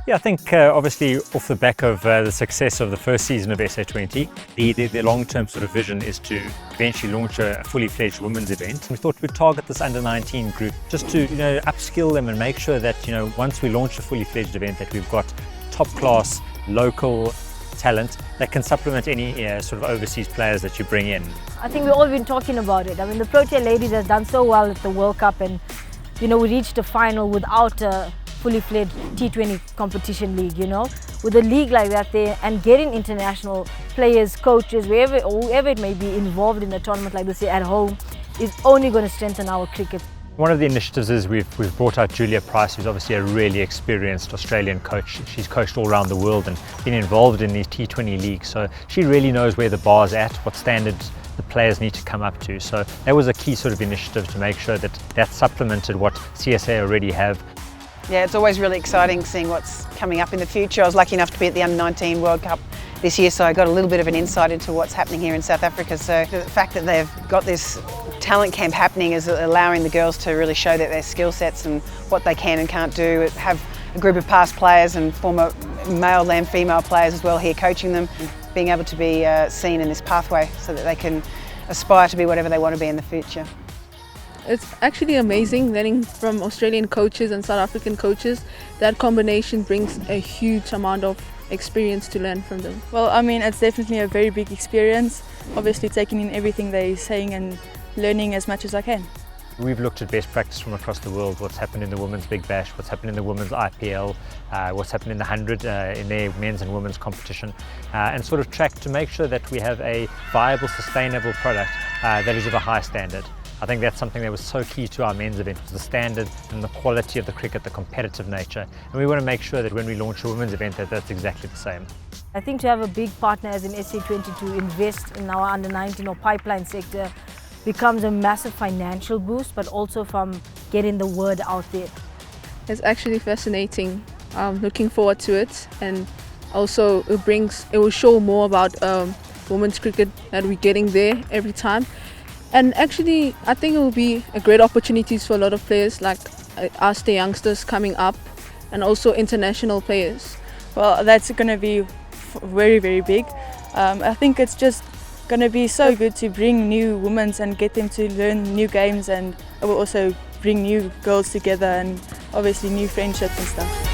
Yeah, I think obviously off the back of the success of the first season of SA20, the long-term sort of vision is to eventually launch a fully fledged women's event. We thought we'd target this under-19 group just to upskill them and make sure that once we launch a fully fledged event that we've got top-class local talent that can supplement any sort of overseas players that you bring in. I think we've all been talking about it. I mean, the Protea ladies has done so well at the World Cup, and we reached the final without a fully fledged T20 competition league, with a league like that there, and getting international players, coaches, whoever it may be involved in a tournament like this here at home is only going to strengthen our cricket. One of the initiatives is we've brought out Julia Price, who's obviously a really experienced Australian coach. She's coached all around the world and been involved in these T20 leagues, so she really knows where the bar's at, what standards the players need to come up to. So that was a key sort of initiative to make sure that supplemented what CSA already have. Yeah, it's always really exciting seeing what's coming up in the future. I was lucky enough to be at the Under-19 World Cup this year, so I got a little bit of an insight into what's happening here in South Africa. So the fact that they've got this talent camp happening is allowing the girls to really show their skill sets and what they can and can't do. Have a group of past players and former male and female players as well here coaching them, being able to be seen in this pathway so that they can aspire to be whatever they want to be in the future. It's actually amazing learning from Australian coaches and South African coaches. That combination brings a huge amount of experience to learn from them. Well, I mean, it's definitely a very big experience. Obviously taking in everything they're saying and learning as much as I can. We've looked at best practice from across the world, what's happened in the Women's Big Bash, what's happened in the Women's IPL, what's happened in the 100 in their men's and women's competition, and sort of track to make sure that we have a viable, sustainable product that is of a high standard. I think that's something that was so key to our men's event, was the standard and the quality of the cricket, the competitive nature. And we want to make sure that when we launch a women's event that's exactly the same. I think to have a big partner as in SA20 to invest in our under-19 or pipeline sector becomes a massive financial boost, but also from getting the word out there. It's actually fascinating. I'm looking forward to it, and also it will show more about women's cricket that we're getting there every time. And actually, I think it will be a great opportunities for a lot of players like us, the youngsters coming up, and also international players. Well, that's going to be very, very big. I think it's just going to be so good to bring new women and get them to learn new games, and it will also bring new girls together and obviously new friendships and stuff.